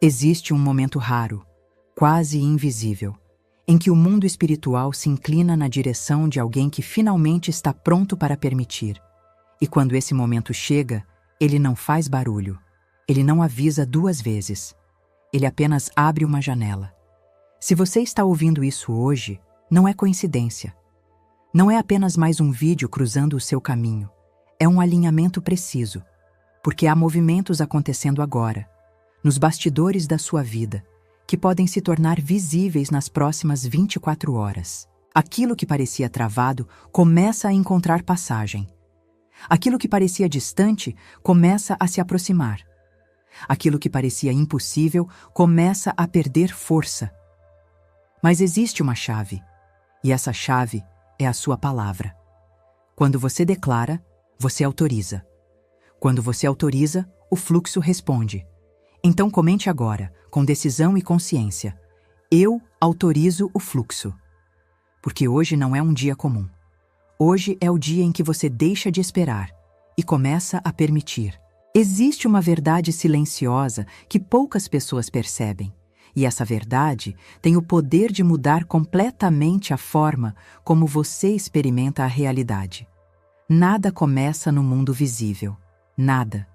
Existe um momento raro, quase invisível, em que o mundo espiritual se inclina na direção de alguém que finalmente está pronto para permitir. E quando esse momento chega, ele não faz barulho. Ele não avisa 2 vezes. Ele apenas abre uma janela. Se você está ouvindo isso hoje, não é coincidência. Não é apenas mais um vídeo cruzando o seu caminho. É um alinhamento preciso, porque há movimentos acontecendo agora, nos bastidores da sua vida, que podem se tornar visíveis nas próximas 24 horas. Aquilo que parecia travado começa a encontrar passagem. Aquilo que parecia distante começa a se aproximar. Aquilo que parecia impossível começa a perder força. Mas existe uma chave, e essa chave é a sua palavra. Quando você declara, você autoriza. Quando você autoriza, o fluxo responde. Então comente agora, com decisão e consciência: eu autorizo o fluxo. Porque hoje não é um dia comum. Hoje é o dia em que você deixa de esperar e começa a permitir. Existe uma verdade silenciosa que poucas pessoas percebem, e essa verdade tem o poder de mudar completamente a forma como você experimenta a realidade. Nada começa no mundo visível. Nada.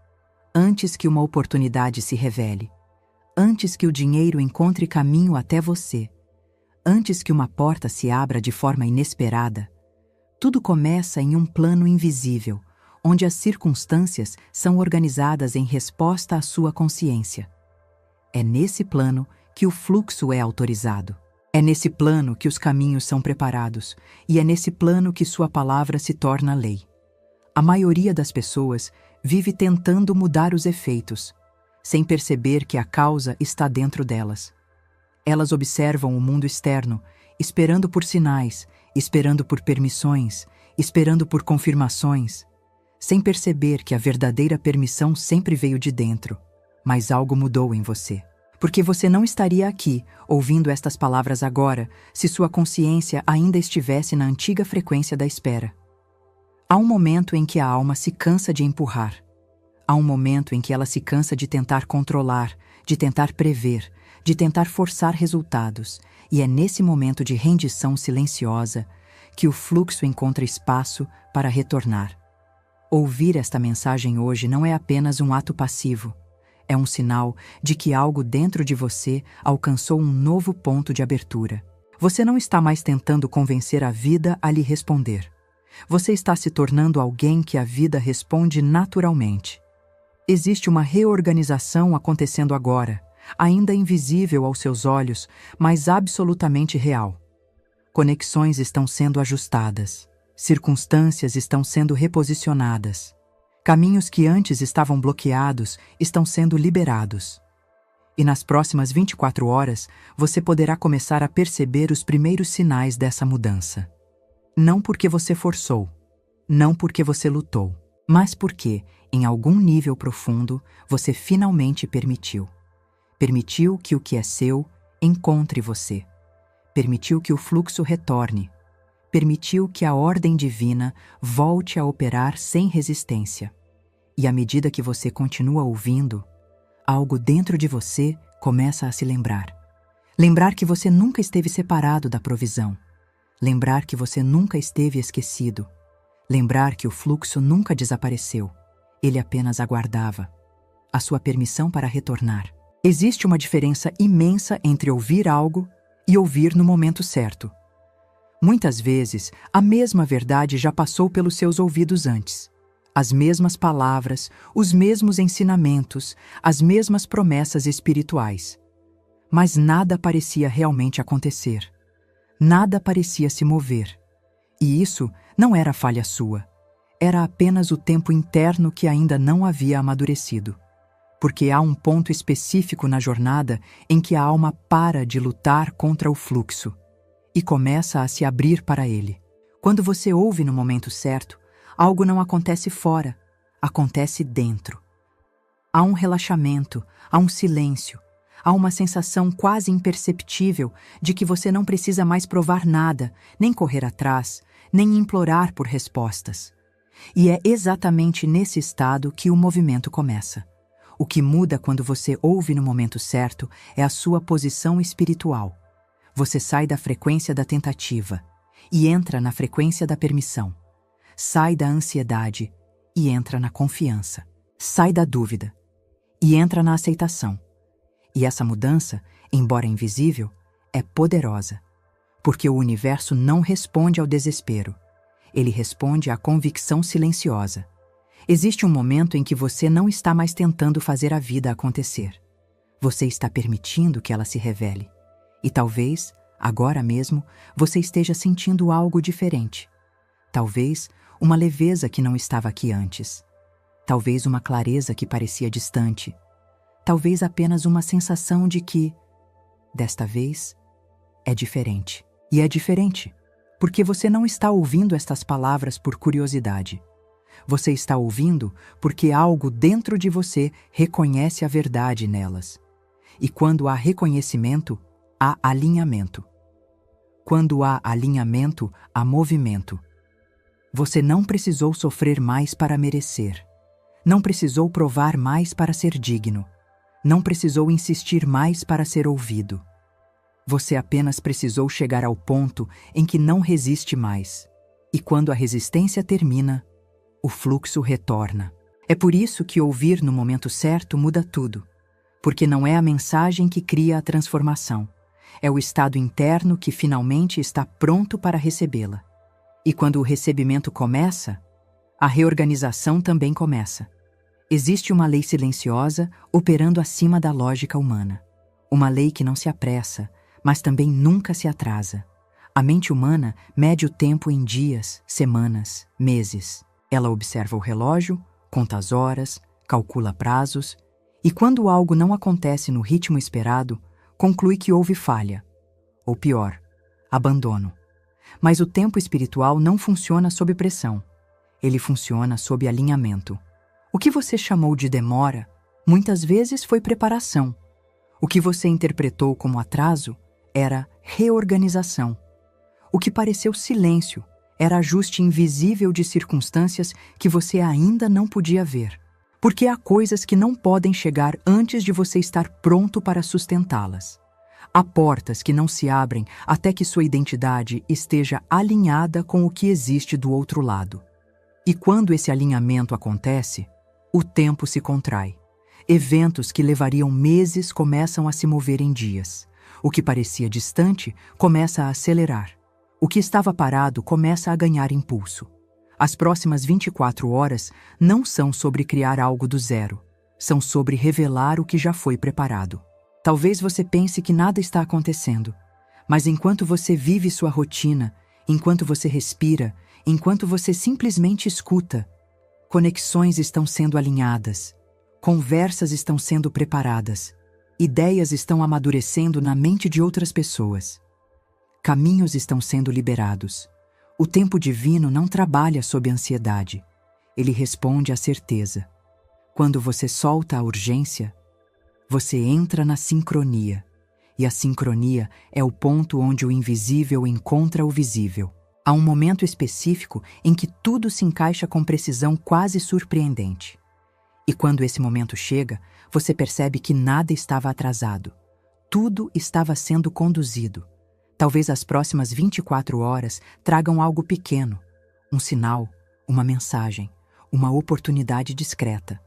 Antes que uma oportunidade se revele. Antes que o dinheiro encontre caminho até você. Antes que uma porta se abra de forma inesperada. Tudo começa em um plano invisível, onde as circunstâncias são organizadas em resposta à sua consciência. É nesse plano que o fluxo é autorizado. É nesse plano que os caminhos são preparados, e é nesse plano que sua palavra se torna lei. A maioria das pessoas vive tentando mudar os efeitos, sem perceber que a causa está dentro delas. Elas observam o mundo externo, esperando por sinais, esperando por permissões, esperando por confirmações, sem perceber que a verdadeira permissão sempre veio de dentro, mas algo mudou em você. Porque você não estaria aqui, ouvindo estas palavras agora, se sua consciência ainda estivesse na antiga frequência da espera. Há um momento em que a alma se cansa de empurrar. Há um momento em que ela se cansa de tentar controlar, de tentar prever, de tentar forçar resultados, e é nesse momento de rendição silenciosa que o fluxo encontra espaço para retornar. Ouvir esta mensagem hoje não é apenas um ato passivo. É um sinal de que algo dentro de você alcançou um novo ponto de abertura. Você não está mais tentando convencer a vida a lhe responder. Você está se tornando alguém que a vida responde naturalmente. Existe uma reorganização acontecendo agora, ainda invisível aos seus olhos, mas absolutamente real. Conexões estão sendo ajustadas. Circunstâncias estão sendo reposicionadas. Caminhos que antes estavam bloqueados estão sendo liberados. E nas próximas 24 horas, você poderá começar a perceber os primeiros sinais dessa mudança. Não porque você forçou, não porque você lutou, mas porque, em algum nível profundo, você finalmente permitiu. Permitiu que o que é seu encontre você. Permitiu que o fluxo retorne. Permitiu que a ordem divina volte a operar sem resistência. E à medida que você continua ouvindo, algo dentro de você começa a se lembrar. Lembrar que você nunca esteve separado da provisão. Lembrar que você nunca esteve esquecido. Lembrar que o fluxo nunca desapareceu. Ele apenas aguardava a sua permissão para retornar. Existe uma diferença imensa entre ouvir algo e ouvir no momento certo. Muitas vezes, a mesma verdade já passou pelos seus ouvidos antes. As mesmas palavras, os mesmos ensinamentos, as mesmas promessas espirituais. Mas nada parecia realmente acontecer. Nada parecia se mover. E isso não era falha sua. Era apenas o tempo interno que ainda não havia amadurecido. Porque há um ponto específico na jornada em que a alma para de lutar contra o fluxo e começa a se abrir para ele. Quando você ouve no momento certo, algo não acontece fora, acontece dentro. Há um relaxamento, há um silêncio, há uma sensação quase imperceptível de que você não precisa mais provar nada, nem correr atrás, nem implorar por respostas. E é exatamente nesse estado que o movimento começa. O que muda quando você ouve no momento certo é a sua posição espiritual. Você sai da frequência da tentativa e entra na frequência da permissão. Sai da ansiedade e entra na confiança. Sai da dúvida e entra na aceitação. E essa mudança, embora invisível, é poderosa, porque o universo não responde ao desespero. Ele responde à convicção silenciosa. Existe um momento em que você não está mais tentando fazer a vida acontecer. Você está permitindo que ela se revele. E talvez, agora mesmo, você esteja sentindo algo diferente. Talvez uma leveza que não estava aqui antes. Talvez uma clareza que parecia distante. Talvez apenas uma sensação de que, desta vez, é diferente. E é diferente, porque você não está ouvindo estas palavras por curiosidade. Você está ouvindo porque algo dentro de você reconhece a verdade nelas. E quando há reconhecimento, há alinhamento. Quando há alinhamento, há movimento. Você não precisou sofrer mais para merecer. Não precisou provar mais para ser digno. Não precisou insistir mais para ser ouvido. Você apenas precisou chegar ao ponto em que não resiste mais. E quando a resistência termina, o fluxo retorna. É por isso que ouvir no momento certo muda tudo. Porque não é a mensagem que cria a transformação. É o estado interno que finalmente está pronto para recebê-la. E quando o recebimento começa, a reorganização também começa. Existe uma lei silenciosa operando acima da lógica humana. Uma lei que não se apressa, mas também nunca se atrasa. A mente humana mede o tempo em dias, semanas, meses. Ela observa o relógio, conta as horas, calcula prazos, e quando algo não acontece no ritmo esperado, conclui que houve falha. Ou pior, abandono. Mas o tempo espiritual não funciona sob pressão. Ele funciona sob alinhamento. O que você chamou de demora, muitas vezes foi preparação. O que você interpretou como atraso era reorganização. O que pareceu silêncio era ajuste invisível de circunstâncias que você ainda não podia ver. Porque há coisas que não podem chegar antes de você estar pronto para sustentá-las. Há portas que não se abrem até que sua identidade esteja alinhada com o que existe do outro lado. E quando esse alinhamento acontece, o tempo se contrai. Eventos que levariam meses começam a se mover em dias. O que parecia distante começa a acelerar. O que estava parado começa a ganhar impulso. As próximas 24 horas não são sobre criar algo do zero. São sobre revelar o que já foi preparado. Talvez você pense que nada está acontecendo, mas enquanto você vive sua rotina, enquanto você respira, enquanto você simplesmente escuta, conexões estão sendo alinhadas, conversas estão sendo preparadas, ideias estão amadurecendo na mente de outras pessoas. Caminhos estão sendo liberados. O tempo divino não trabalha sob ansiedade. Ele responde à certeza. Quando você solta a urgência, você entra na sincronia. E a sincronia é o ponto onde o invisível encontra o visível. Há um momento específico em que tudo se encaixa com precisão quase surpreendente. E quando esse momento chega, você percebe que nada estava atrasado. Tudo estava sendo conduzido. Talvez as próximas 24 horas tragam algo pequeno, um sinal, uma mensagem, uma oportunidade discreta.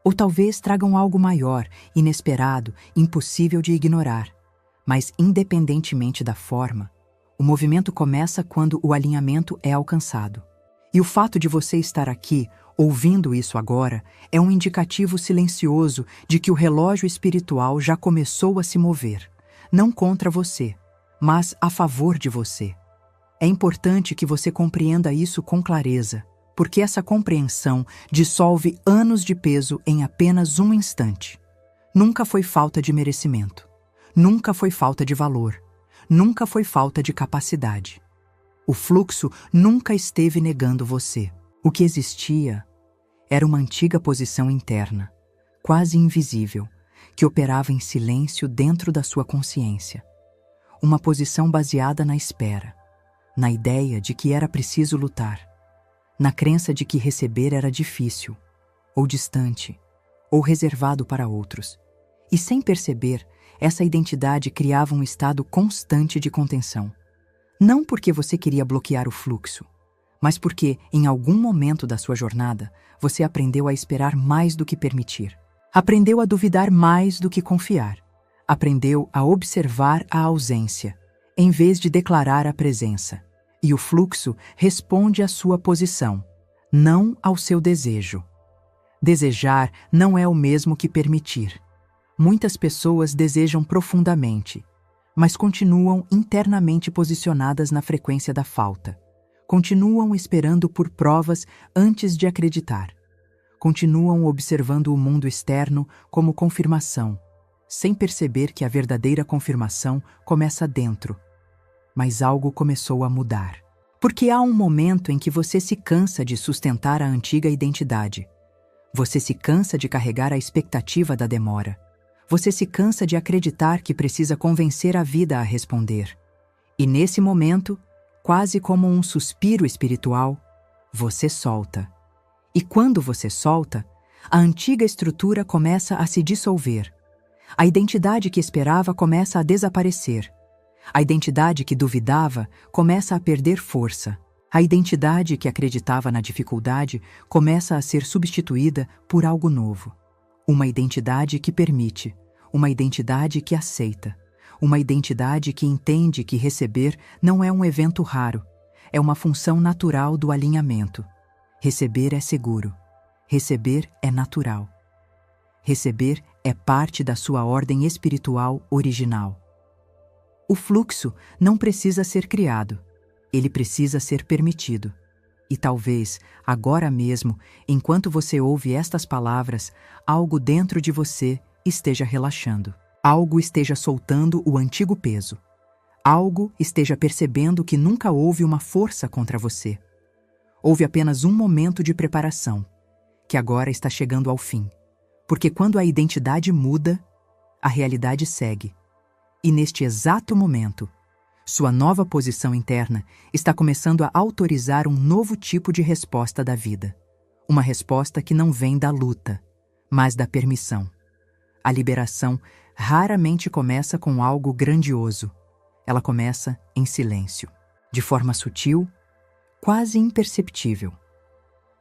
Ou talvez tragam algo maior, inesperado, impossível de ignorar. Mas, independentemente da forma, o movimento começa quando o alinhamento é alcançado. E o fato de você estar aqui, ouvindo isso agora, é um indicativo silencioso de que o relógio espiritual já começou a se mover, não contra você, mas a favor de você. É importante que você compreenda isso com clareza, porque essa compreensão dissolve anos de peso em apenas um instante. Nunca foi falta de merecimento. Nunca foi falta de valor. Nunca foi falta de capacidade. O fluxo nunca esteve negando você. O que existia era uma antiga posição interna, quase invisível, que operava em silêncio dentro da sua consciência. Uma posição baseada na espera, na ideia de que era preciso lutar, na crença de que receber era difícil, ou distante, ou reservado para outros. E sem perceber, essa identidade criava um estado constante de contenção. Não porque você queria bloquear o fluxo, mas porque, em algum momento da sua jornada, você aprendeu a esperar mais do que permitir. Aprendeu a duvidar mais do que confiar. Aprendeu a observar a ausência, em vez de declarar a presença. E o fluxo responde à sua posição, não ao seu desejo. Desejar não é o mesmo que permitir. Muitas pessoas desejam profundamente, mas continuam internamente posicionadas na frequência da falta. Continuam esperando por provas antes de acreditar. Continuam observando o mundo externo como confirmação, sem perceber que a verdadeira confirmação começa dentro. Mas algo começou a mudar. Porque há um momento em que você se cansa de sustentar a antiga identidade. Você se cansa de carregar a expectativa da demora. Você se cansa de acreditar que precisa convencer a vida a responder. E nesse momento, quase como um suspiro espiritual, você solta. E quando você solta, a antiga estrutura começa a se dissolver. A identidade que esperava começa a desaparecer. A identidade que duvidava começa a perder força. A identidade que acreditava na dificuldade começa a ser substituída por algo novo. Uma identidade que permite, uma identidade que aceita, uma identidade que entende que receber não é um evento raro, é uma função natural do alinhamento. Receber é seguro. Receber é natural. Receber é parte da sua ordem espiritual original. O fluxo não precisa ser criado, ele precisa ser permitido. E talvez, agora mesmo, enquanto você ouve estas palavras, algo dentro de você esteja relaxando. Algo esteja soltando o antigo peso. Algo esteja percebendo que nunca houve uma força contra você. Houve apenas um momento de preparação, que agora está chegando ao fim. Porque quando a identidade muda, a realidade segue. E neste exato momento, sua nova posição interna está começando a autorizar um novo tipo de resposta da vida. Uma resposta que não vem da luta, mas da permissão. A liberação raramente começa com algo grandioso. Ela começa em silêncio, de forma sutil, quase imperceptível,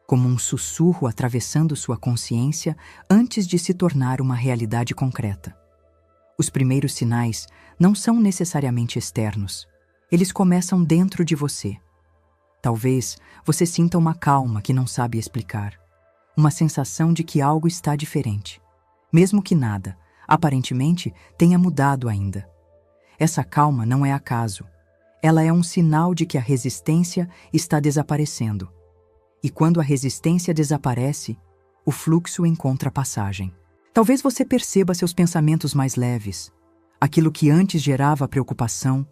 como um sussurro atravessando sua consciência antes de se tornar uma realidade concreta. Os primeiros sinais não são necessariamente externos. Eles começam dentro de você. Talvez você sinta uma calma que não sabe explicar, uma sensação de que algo está diferente, mesmo que nada, aparentemente, tenha mudado ainda. Essa calma não é acaso. Ela é um sinal de que a resistência está desaparecendo. E quando a resistência desaparece, o fluxo encontra passagem. Talvez você perceba seus pensamentos mais leves. Aquilo que antes gerava preocupação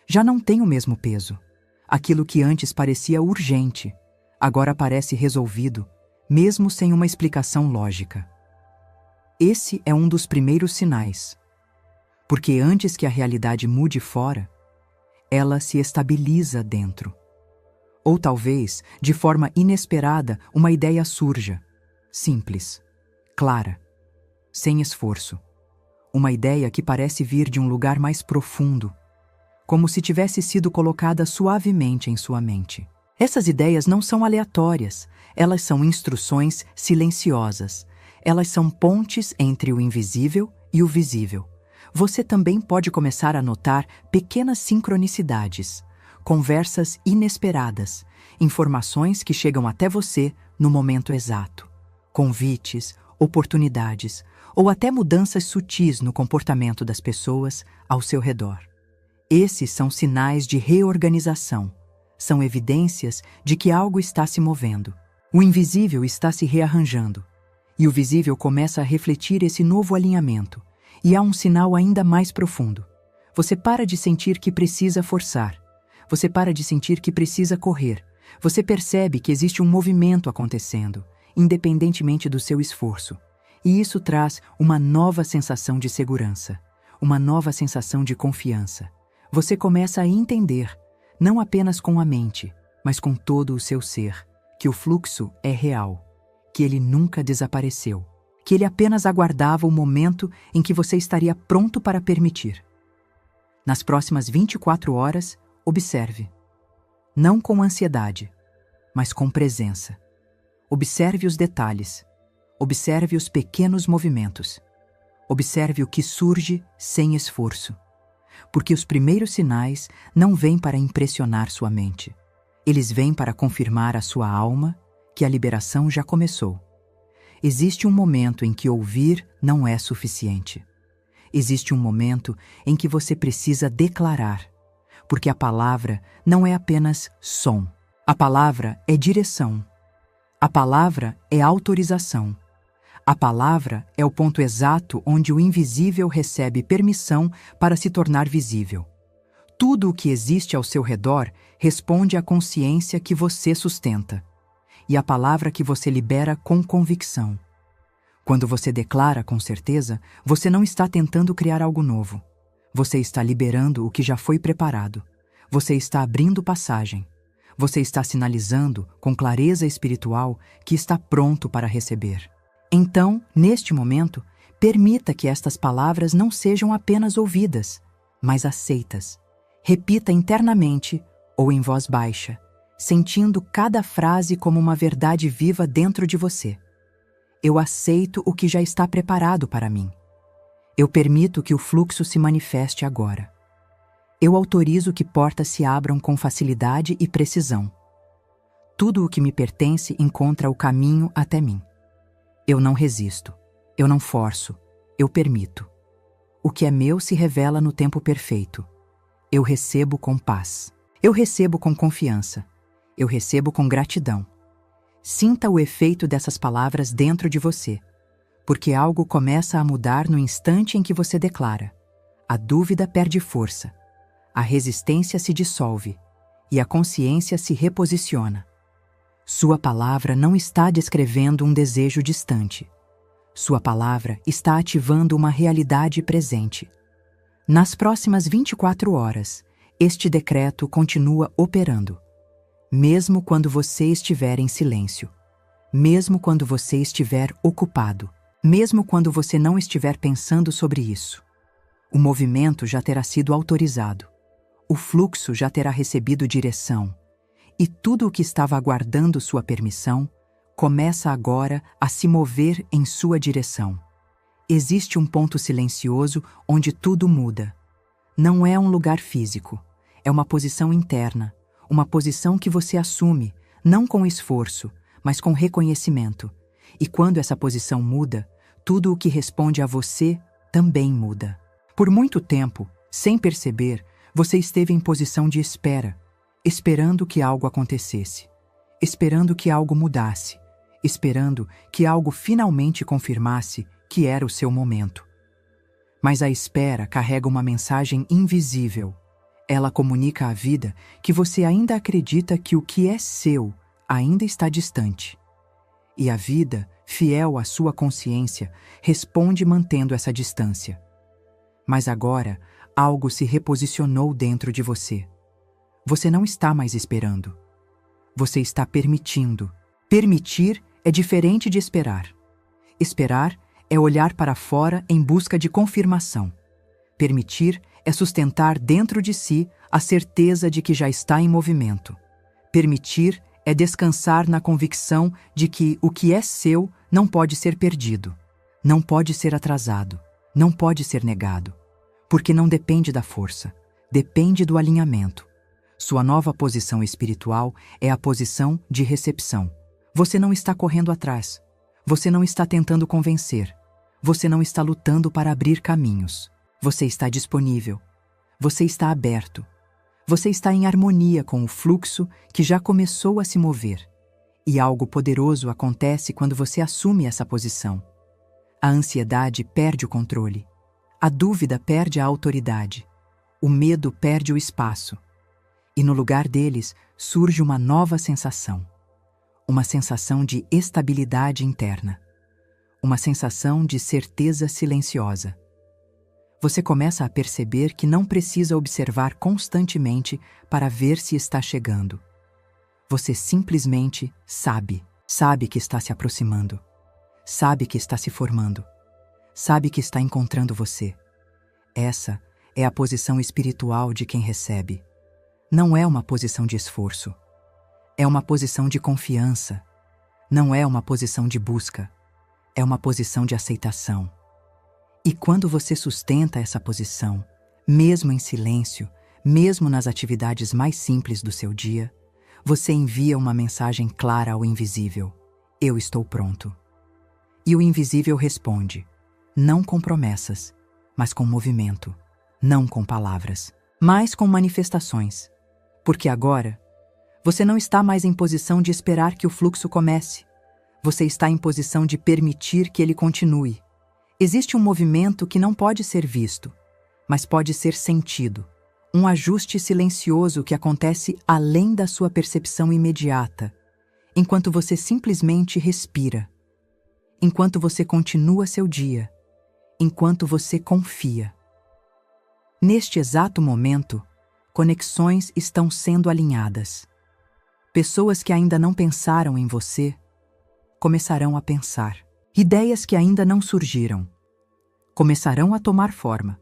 já não tem o mesmo peso. Aquilo que antes parecia urgente, agora parece resolvido, mesmo sem uma explicação lógica. Esse é um dos primeiros sinais. Porque antes que a realidade mude fora, ela se estabiliza dentro. Ou talvez, de forma inesperada, uma ideia surja, simples, clara, sem esforço. Uma ideia que parece vir de um lugar mais profundo, como se tivesse sido colocada suavemente em sua mente. Essas ideias não são aleatórias, elas são instruções silenciosas. Elas são pontes entre o invisível e o visível. Você também pode começar a notar pequenas sincronicidades, conversas inesperadas, informações que chegam até você no momento exato, convites, oportunidades ou até mudanças sutis no comportamento das pessoas ao seu redor. Esses são sinais de reorganização, são evidências de que algo está se movendo. O invisível está se rearranjando, e o visível começa a refletir esse novo alinhamento, e há um sinal ainda mais profundo. Você para de sentir que precisa forçar, você para de sentir que precisa correr, você percebe que existe um movimento acontecendo, independentemente do seu esforço, e isso traz uma nova sensação de segurança, uma nova sensação de confiança. Você começa a entender, não apenas com a mente, mas com todo o seu ser, que o fluxo é real, que ele nunca desapareceu, que ele apenas aguardava o momento em que você estaria pronto para permitir. Nas próximas 24 horas, observe. Não com ansiedade, mas com presença. Observe os detalhes. Observe os pequenos movimentos. Observe o que surge sem esforço. Porque os primeiros sinais não vêm para impressionar sua mente. Eles vêm para confirmar à sua alma que a liberação já começou. Existe um momento em que ouvir não é suficiente. Existe um momento em que você precisa declarar, porque a palavra não é apenas som. A palavra é direção. A palavra é autorização. A palavra é o ponto exato onde o invisível recebe permissão para se tornar visível. Tudo o que existe ao seu redor responde à consciência que você sustenta e à palavra que você libera com convicção. Quando você declara com certeza, você não está tentando criar algo novo. Você está liberando o que já foi preparado. Você está abrindo passagem. Você está sinalizando, com clareza espiritual, que está pronto para receber. Então, neste momento, permita que estas palavras não sejam apenas ouvidas, mas aceitas. Repita internamente ou em voz baixa, sentindo cada frase como uma verdade viva dentro de você. Eu aceito o que já está preparado para mim. Eu permito que o fluxo se manifeste agora. Eu autorizo que portas se abram com facilidade e precisão. Tudo o que me pertence encontra o caminho até mim. Eu não resisto, eu não forço, eu permito. O que é meu se revela no tempo perfeito. Eu recebo com paz. Eu recebo com confiança. Eu recebo com gratidão. Sinta o efeito dessas palavras dentro de você, porque algo começa a mudar no instante em que você declara. A dúvida perde força, a resistência se dissolve e a consciência se reposiciona. Sua palavra não está descrevendo um desejo distante. Sua palavra está ativando uma realidade presente. Nas próximas 24 horas, este decreto continua operando. Mesmo quando você estiver em silêncio, mesmo quando você estiver ocupado, mesmo quando você não estiver pensando sobre isso, o movimento já terá sido autorizado, o fluxo já terá recebido direção, e tudo o que estava aguardando sua permissão começa agora a se mover em sua direção. Existe um ponto silencioso onde tudo muda. Não é um lugar físico, é uma posição interna, uma posição que você assume, não com esforço, mas com reconhecimento. E quando essa posição muda, tudo o que responde a você também muda. Por muito tempo, sem perceber, você esteve em posição de espera, esperando que algo acontecesse, esperando que algo mudasse, esperando que algo finalmente confirmasse que era o seu momento. Mas a espera carrega uma mensagem invisível. Ela comunica à vida que você ainda acredita que o que é seu ainda está distante. E a vida, fiel à sua consciência, responde mantendo essa distância. Mas agora, algo se reposicionou dentro de você. Você não está mais esperando. Você está permitindo. Permitir é diferente de esperar. Esperar é olhar para fora em busca de confirmação. Permitir é sustentar dentro de si a certeza de que já está em movimento. Permitir é descansar na convicção de que o que é seu não pode ser perdido, não pode ser atrasado, não pode ser negado, porque não depende da força, depende do alinhamento. Sua nova posição espiritual é a posição de recepção. Você não está correndo atrás, você não está tentando convencer, você não está lutando para abrir caminhos. Você está disponível, você está aberto, você está em harmonia com o fluxo que já começou a se mover. E algo poderoso acontece quando você assume essa posição. A ansiedade perde o controle, a dúvida perde a autoridade, o medo perde o espaço. E no lugar deles surge uma nova sensação. Uma sensação de estabilidade interna. Uma sensação de certeza silenciosa. Você começa a perceber que não precisa observar constantemente para ver se está chegando. Você simplesmente sabe que está se aproximando. sabe que está se formando, sabe que está encontrando você. Essa é a posição espiritual de quem recebe. Não é uma posição de esforço. É uma posição de confiança. Não é uma posição de busca. É uma posição de aceitação. E quando você sustenta essa posição, mesmo em silêncio, mesmo nas atividades mais simples do seu dia, você envia uma mensagem clara ao invisível: eu estou pronto. E o invisível responde, não com promessas, mas com movimento, não com palavras, mas com manifestações. Porque agora, você não está mais em posição de esperar que o fluxo comece. Você está em posição de permitir que ele continue. Existe um movimento que não pode ser visto, mas pode ser sentido. Um ajuste silencioso que acontece além da sua percepção imediata, enquanto você simplesmente respira, enquanto você continua seu dia, enquanto você confia. Neste exato momento, conexões estão sendo alinhadas. Pessoas que ainda não pensaram em você começarão a pensar. Ideias que ainda não surgiram começarão a tomar forma.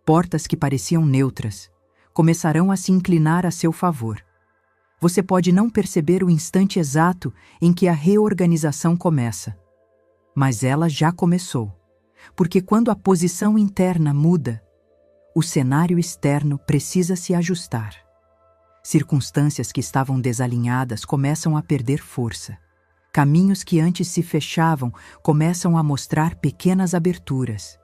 Portas que pareciam neutras começarão a se inclinar a seu favor. Você pode não perceber o instante exato em que a reorganização começa, mas ela já começou, porque quando a posição interna muda, o cenário externo precisa se ajustar. Circunstâncias que estavam desalinhadas começam a perder força. Caminhos que antes se fechavam começam a mostrar pequenas aberturas.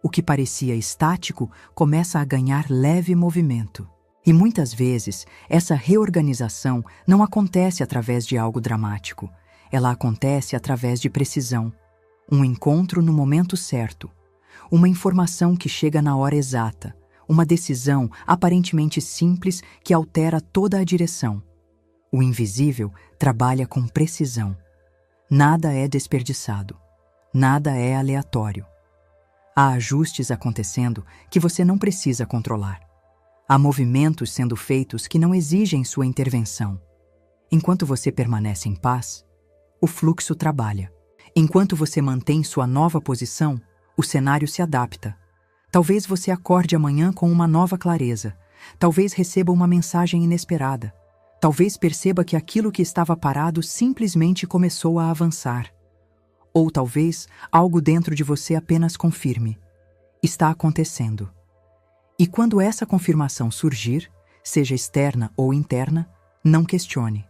O que parecia estático começa a ganhar leve movimento. E muitas vezes, essa reorganização não acontece através de algo dramático. Ela acontece através de precisão. Um encontro no momento certo. Uma informação que chega na hora exata. Uma decisão aparentemente simples que altera toda a direção. O invisível trabalha com precisão. Nada é desperdiçado. Nada é aleatório. Há ajustes acontecendo que você não precisa controlar. Há movimentos sendo feitos que não exigem sua intervenção. Enquanto você permanece em paz, o fluxo trabalha. Enquanto você mantém sua nova posição, o cenário se adapta. Talvez você acorde amanhã com uma nova clareza. Talvez receba uma mensagem inesperada. Talvez perceba que aquilo que estava parado simplesmente começou a avançar. Ou talvez algo dentro de você apenas confirme: está acontecendo. E quando essa confirmação surgir, seja externa ou interna, não questione,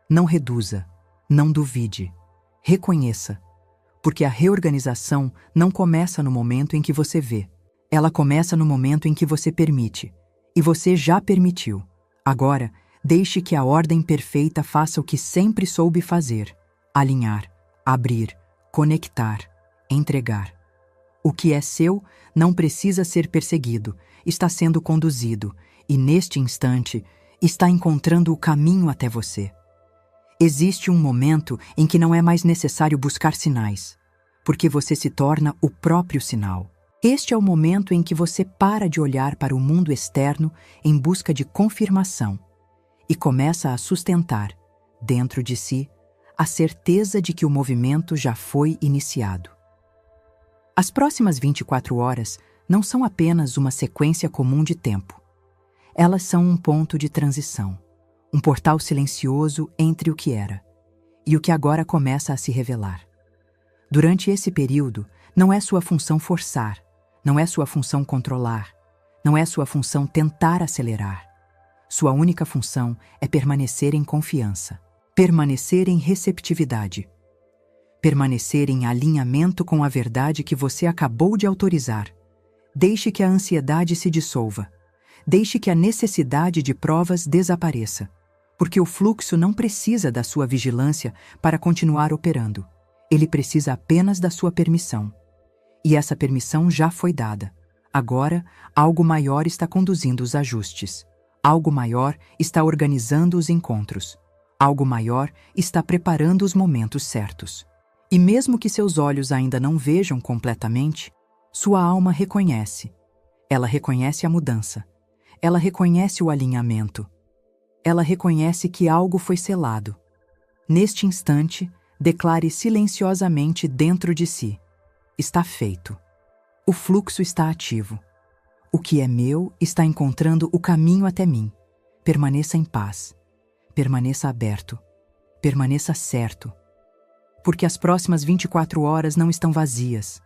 não reduza, não duvide, reconheça, porque a reorganização não começa no momento em que você vê, ela começa no momento em que você permite, e você já permitiu. Agora, deixe que a ordem perfeita faça o que sempre soube fazer: alinhar, abrir, conectar, entregar. O que é seu não precisa ser perseguido, está sendo conduzido e, neste instante, está encontrando o caminho até você. Existe um momento em que não é mais necessário buscar sinais, porque você se torna o próprio sinal. Este é o momento em que você para de olhar para o mundo externo em busca de confirmação e começa a sustentar, dentro de si, a certeza de que o movimento já foi iniciado. As próximas 24 horas não são apenas uma sequência comum de tempo. Elas são um ponto de transição, um portal silencioso entre o que era e o que agora começa a se revelar. Durante esse período, não é sua função forçar, não é sua função controlar, não é sua função tentar acelerar. Sua única função é permanecer em confiança, permanecer em receptividade, permanecer em alinhamento com a verdade que você acabou de autorizar. Deixe que a ansiedade se dissolva. Deixe que a necessidade de provas desapareça, porque o fluxo não precisa da sua vigilância para continuar operando. Ele precisa apenas da sua permissão. E essa permissão já foi dada. Agora, algo maior está conduzindo os ajustes. Algo maior está organizando os encontros. Algo maior está preparando os momentos certos. E mesmo que seus olhos ainda não vejam completamente, sua alma reconhece. Ela reconhece a mudança. Ela reconhece o alinhamento. Ela reconhece que algo foi selado. Neste instante, declare silenciosamente dentro de si: está feito. O fluxo está ativo. O que é meu está encontrando o caminho até mim. Permaneça em paz. Permaneça aberto. Permaneça certo. Porque as próximas 24 horas não estão vazias.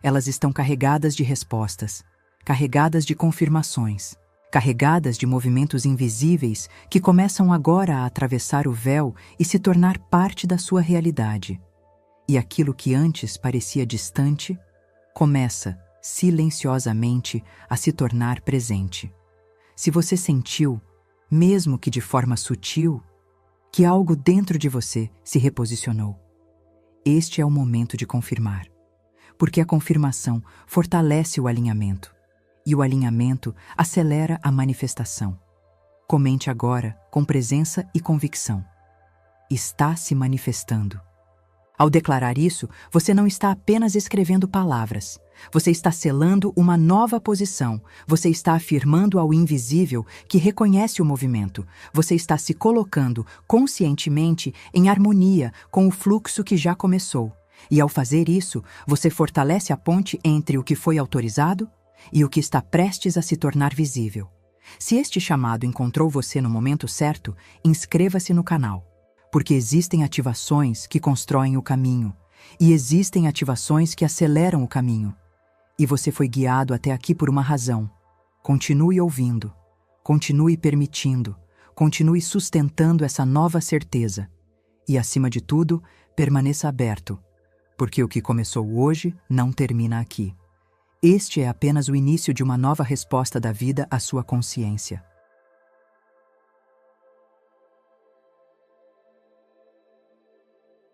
Elas estão carregadas de respostas, carregadas de confirmações, carregadas de movimentos invisíveis que começam agora a atravessar o véu e se tornar parte da sua realidade. E aquilo que antes parecia distante, começa, silenciosamente, a se tornar presente. Se você sentiu, mesmo que de forma sutil, que algo dentro de você se reposicionou, este é o momento de confirmar, porque a confirmação fortalece o alinhamento, e o alinhamento acelera a manifestação. Comente agora com presença e convicção: está se manifestando. Ao declarar isso, você não está apenas escrevendo palavras. Você está selando uma nova posição. Você está afirmando ao invisível que reconhece o movimento. Você está se colocando conscientemente em harmonia com o fluxo que já começou. E ao fazer isso, você fortalece a ponte entre o que foi autorizado e o que está prestes a se tornar visível. Se este chamado encontrou você no momento certo, inscreva-se no canal. Porque existem ativações que constroem o caminho, e existem ativações que aceleram o caminho. E você foi guiado até aqui por uma razão. Continue ouvindo, continue permitindo, continue sustentando essa nova certeza. E, acima de tudo, permaneça aberto, porque o que começou hoje não termina aqui. Este é apenas o início de uma nova resposta da vida à sua consciência.